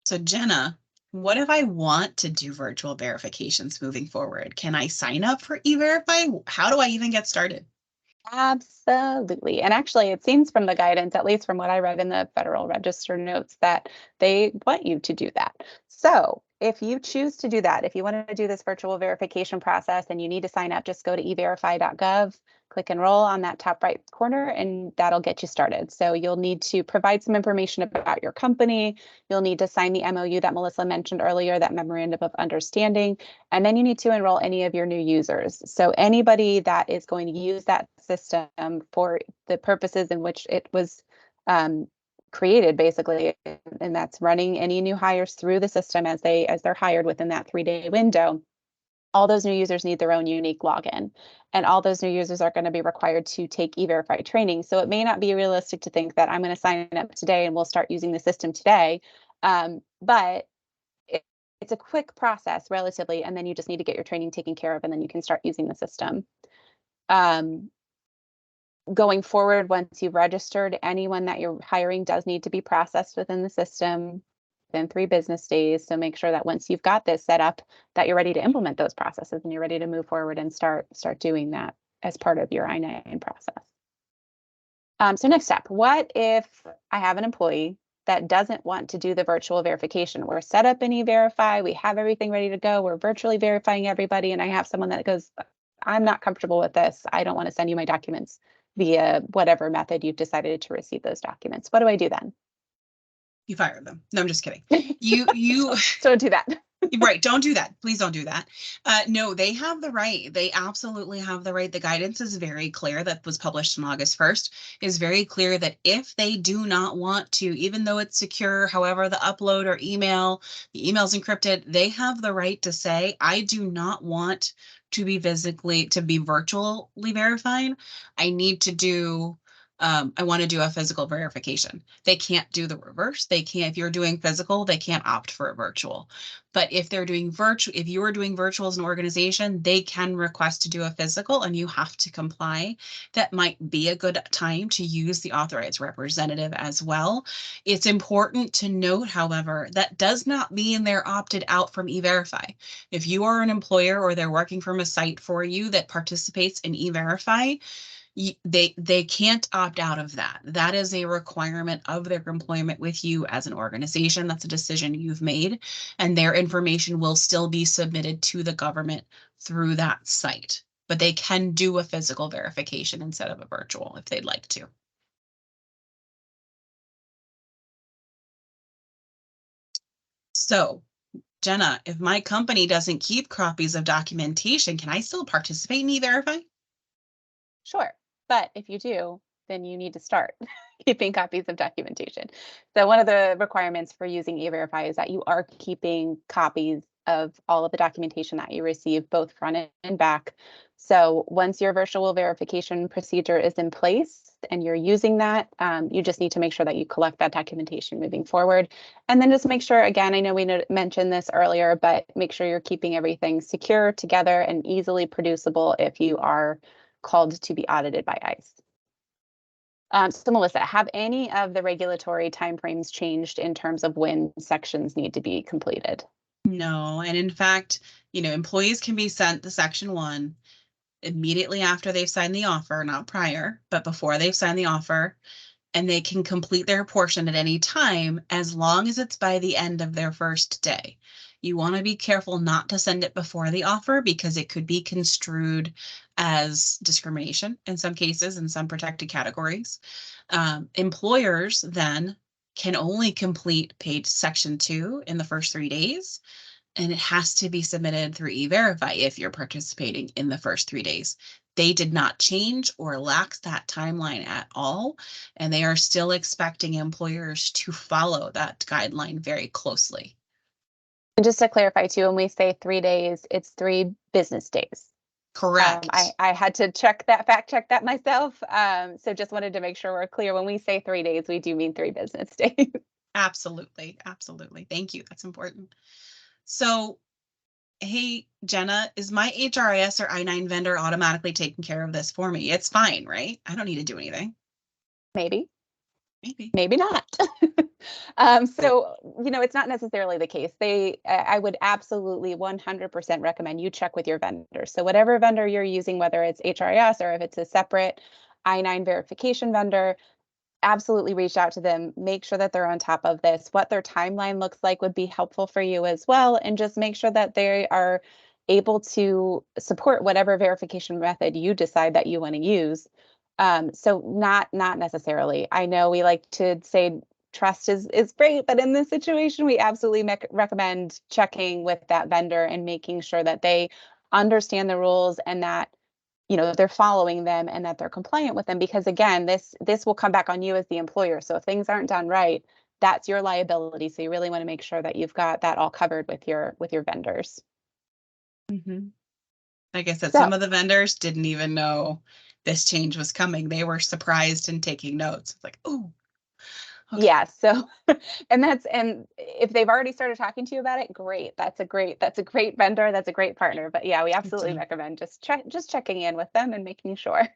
So Jenna, what if I want to do virtual verifications moving forward? Can I sign up for e-verify? How do I even get started? Absolutely. And actually, it seems from the guidance, at least from what I read in the Federal Register notes, that they want you to do that. So if you choose to do that, if you want to do this virtual verification process and you need to sign up, just go to everify.gov, click enroll on that top right corner, and that'll get you started. So you'll need to provide some information about your company. You'll need to sign the MOU that Melissa mentioned earlier, that memorandum of understanding. And then you need to enroll any of your new users. So anybody that is going to use that system for the purposes in which it was created, basically, and that's running any new hires through the system as they're hired within that 3-day window. All those new users need their own unique login, and all those new users are going to be required to take e-verify training. So it may not be realistic to think that I'm going to sign up today and we'll start using the system today, but it's a quick process relatively, and then you just need to get your training taken care of, and then you can start using the system. Going forward, once you've registered, anyone that you're hiring does need to be processed within the system within 3 business days. So make sure that once you've got this set up, that you're ready to implement those processes and you're ready to move forward and start doing that as part of your I-9 process. So next step, what if I have an employee that doesn't want to do the virtual verification? We're set up in e-verify, we have everything ready to go, we're virtually verifying everybody, and I have someone that goes, I'm not comfortable with this, I don't want to send you my documents via whatever method you've decided to receive those documents. What do I do then? You fire them. No, I'm just kidding. You Don't do that. Right. Don't do that. Please don't do that. No, they have the right. They absolutely have the right. The guidance is very clear, that was published on August 1st, is very clear that if they do not want to, even though it's secure, however, the upload or the email's encrypted, they have the right to say, I do not want to be virtually verified. I need to do I want to do a physical verification. They can't do the reverse. They can't, if you're doing physical, they can't opt for a virtual. But if they're doing if you are doing virtual as an organization, they can request to do a physical and you have to comply. That might be a good time to use the authorized representative as well. It's important to note, however, that does not mean they're opted out from e-verify. If you are an employer or they're working from a site for you that participates in e-verify, they can't opt out of that. That is a requirement of their employment with you as an organization. That's a decision you've made, and their information will still be submitted to the government through that site. But they can do a physical verification instead of a virtual if they'd like to. So, Jenna, if my company doesn't keep copies of documentation, can I still participate in e-verify? Sure. But if you do, then you need to start keeping copies of documentation. So one of the requirements for using e-verify is that you are keeping copies of all of the documentation that you receive, both front and back. So once your virtual verification procedure is in place and you're using that, you just need to make sure that you collect that documentation moving forward. And then just make sure, again, I know we mentioned this earlier, but make sure you're keeping everything secure together and easily producible if you are called to be audited by ICE. So Melissa, have any of the regulatory timeframes changed in terms of when sections need to be completed? No, and in fact, employees can be sent the Section 1 immediately after they've signed the offer, not prior, but before they've signed the offer, and they can complete their portion at any time as long as it's by the end of their first day. You want to be careful not to send it before the offer because it could be construed as discrimination in some cases, in some protected categories. Employers then can only complete paid Section 2 in the first 3 days, and it has to be submitted through e-verify if you're participating in the first 3 days. They did not change or lax that timeline at all, and they are still expecting employers to follow that guideline very closely. And just to clarify too, when we say 3 days, it's 3 business days. Correct. I had to fact check that myself. So just wanted to make sure we're clear. When we say 3 days, we do mean 3 business days. Absolutely. Absolutely. Thank you. That's important. So, hey, Jenna, is my HRIS or I-9 vendor automatically taking care of this for me? It's fine, right? I don't need to do anything. Maybe, Maybe. maybe not. So, it's not necessarily the case. I would absolutely 100% recommend you check with your vendor. So whatever vendor you're using, whether it's HRIS or if it's a separate I-9 verification vendor, absolutely reach out to them, make sure that they're on top of this. What their timeline looks like would be helpful for you as well. And just make sure that they are able to support whatever verification method you decide that you want to use. So not necessarily. I know we like to say trust is great, but in this situation, we absolutely recommend checking with that vendor and making sure that they understand the rules and that they're following them and that they're compliant with them, because again, this will come back on you as the employer. So if things aren't done right, that's your liability. So you really want to make sure that you've got that all covered with your vendors. Mm-hmm. Like I said, So some of the vendors didn't even know this change was coming. They were surprised and taking notes. It's like, oh, okay. yeah, so and if they've already started talking to you about it, great. That's a great vendor, that's a great partner. But yeah, we absolutely Mhm. recommend just checking in with them and making sure.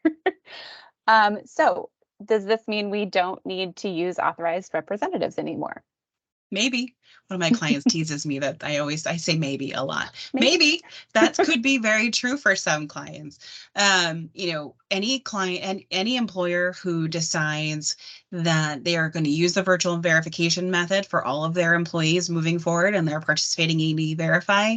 So does this mean we don't need to use authorized representatives anymore? Maybe. One of my clients teases me that I say maybe a lot. Maybe. Maybe that could be very true for some clients. Any client and any employer who decides that they are going to use the virtual verification method for all of their employees moving forward and they're participating in E-Verify,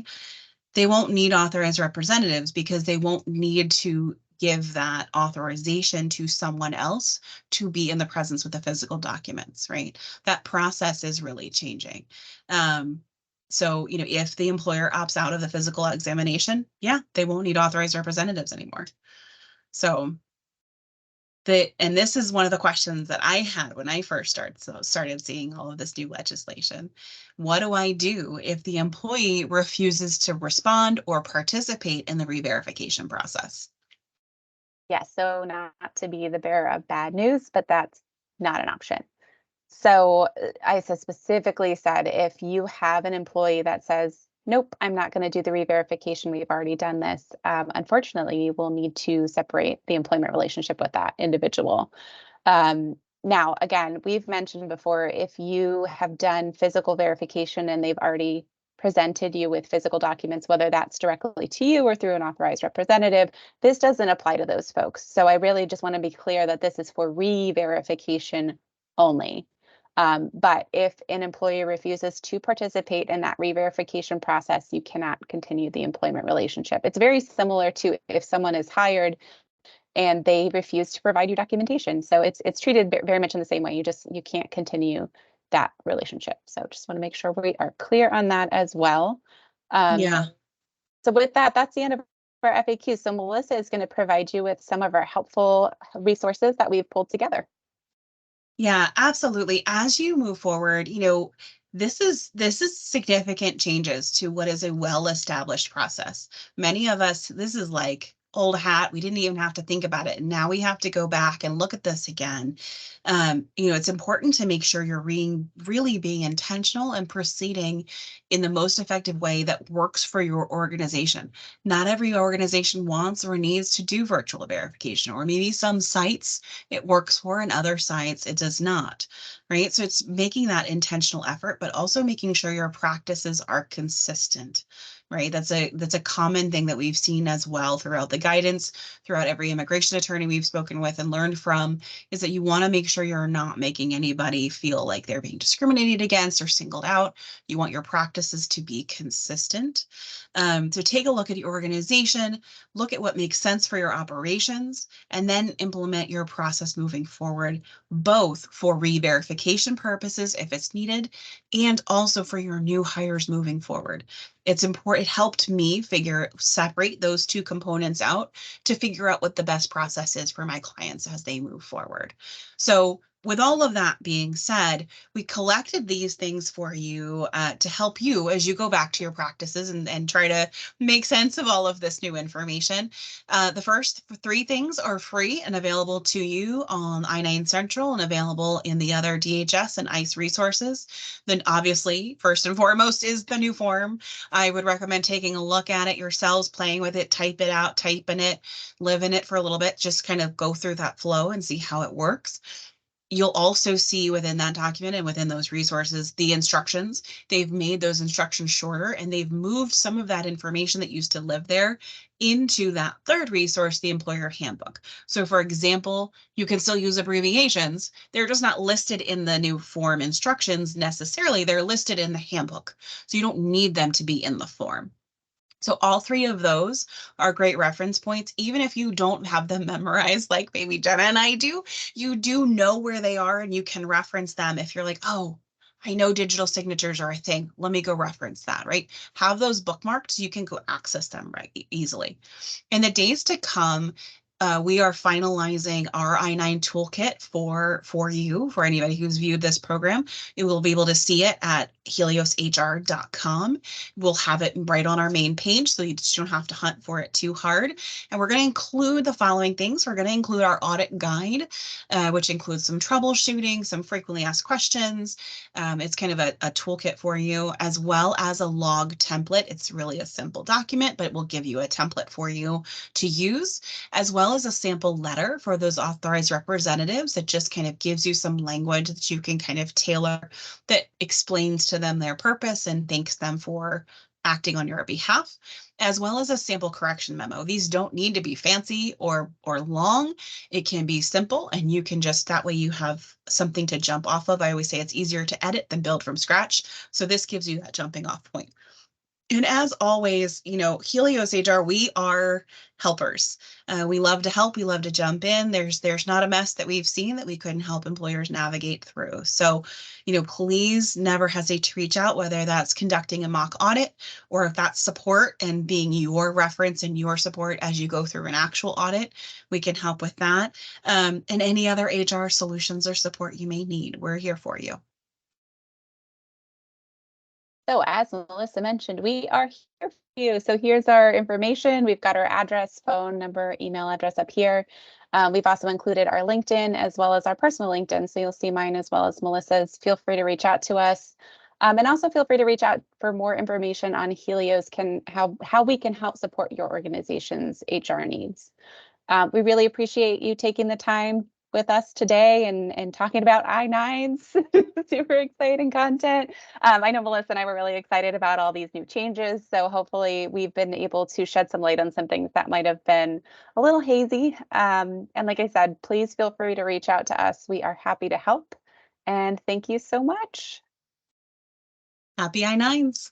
they won't need authorized representatives because they won't need to give that authorization to someone else to be in the presence with the physical documents, right? That process is really changing. Um, so, if the employer opts out of the physical examination, yeah, they won't need authorized representatives anymore. So, and this is one of the questions that I had when I first started seeing all of this new legislation. What do I do if the employee refuses to respond or participate in the re-verification process? Yes, so not to be the bearer of bad news, but that's not an option. So I specifically said if you have an employee that says, nope, I'm not going to do the re-verification, we've already done this, unfortunately, you will need to separate the employment relationship with that individual. Now, again, we've mentioned before, if you have done physical verification and they've already presented you with physical documents, whether that's directly to you or through an authorized representative, this doesn't apply to those folks. So I really just want to be clear that this is for re-verification only. But if an employee refuses to participate in that re-verification process, you cannot continue the employment relationship. It's very similar to if someone is hired and they refuse to provide you documentation. So it's treated very much in the same way. You can't continue that relationship. So just want to make sure we are clear on that as well. Um, Yeah. so with that, that's the end of our FAQ. So Melissa is going to provide you with some of our helpful resources that we've pulled together. Yeah, absolutely. As you move forward, this is significant changes to what is a well-established process. Many of us, this is like old hat. We didn't even have to think about it. And now we have to go back and look at this again. It's important to make sure you're really being intentional and proceeding in the most effective way that works for your organization. Not every organization wants or needs to do virtual verification, or maybe some sites it works for and other sites it does not, right? So it's making that intentional effort, but also making sure your practices are consistent, right? That's a common thing that we've seen as well throughout the guidance, throughout every immigration attorney we've spoken with and learned from, is that you want to make sure you're not making anybody feel like they're being discriminated against or singled out. You want your practices to be consistent. So take a look at the organization, look at what makes sense for your operations, and then implement your process moving forward, both for re-verification purposes if it's needed, and also for your new hires moving forward. It's important. It helped me separate those two components out to figure out what the best process is for my clients as they move forward. So With all of that being said, we collected these things for you to help you as you go back to your practices and try to make sense of all of this new information. The first three things are free and available to you on I-9 Central and available in the other DHS and ICE resources. Then obviously, first and foremost is the new form. I would recommend taking a look at it yourselves, playing with it, type it out, type in it, live in it for a little bit, just kind of go through that flow and see how it works. You'll also see within that document and within those resources, the instructions. They've made those instructions shorter and they've moved some of that information that used to live there into that third resource, the employer handbook. So for example, you can still use abbreviations. They're just not listed in the new form instructions necessarily. They're listed in the handbook. So you don't need them to be in the form. So all three of those are great reference points. Even if you don't have them memorized like maybe Jenna and I do, you do know where they are and you can reference them if you're like, oh, I know digital signatures are a thing. Let me go reference that, right? Have those bookmarked so you can go access them right easily. In the days to come, we are finalizing our I-9 toolkit for you, for anybody who's viewed this program. You will be able to see it at helioshr.com. We'll have it right on our main page, so you just don't have to hunt for it too hard. And we're going to include the following things. We're going to include our audit guide, which includes some troubleshooting, some frequently asked questions. It's kind of a toolkit for you, as well as a log template. It's really a simple document, but it will give you a template for you to use, as well as a sample letter for those authorized representatives that just kind of gives you some language that you can kind of tailor that explains to them their purpose and thanks them for acting on your behalf, as well as a sample correction memo. These don't need to be fancy or long. It can be simple and you can just, that way you have something to jump off of. I always say it's easier to edit than build from scratch. So this gives you that jumping off point. And as always, Helios HR, we are helpers. We love to help. We love to jump in. There's not a mess that we've seen that we couldn't help employers navigate through. So, please never hesitate to reach out, whether that's conducting a mock audit or if that's support and being your reference and your support as you go through an actual audit. We can help with that. And any other HR solutions or support you may need, we're here for you. So as Melissa mentioned, we are here for you. So here's our information. We've got our address, phone number, email address up here. We've also included our LinkedIn as well as our personal LinkedIn. So you'll see mine as well as Melissa's. Feel free to reach out to us. And also feel free to reach out for more information on Helios, how we can help support your organization's HR needs. We really appreciate you taking the time with us today and talking about I-9s. Super exciting content. I know Melissa and I were really excited about all these new changes. So hopefully we've been able to shed some light on some things that might have been a little hazy. And like I said, please feel free to reach out to us. We are happy to help. And thank you so much. Happy I-9s.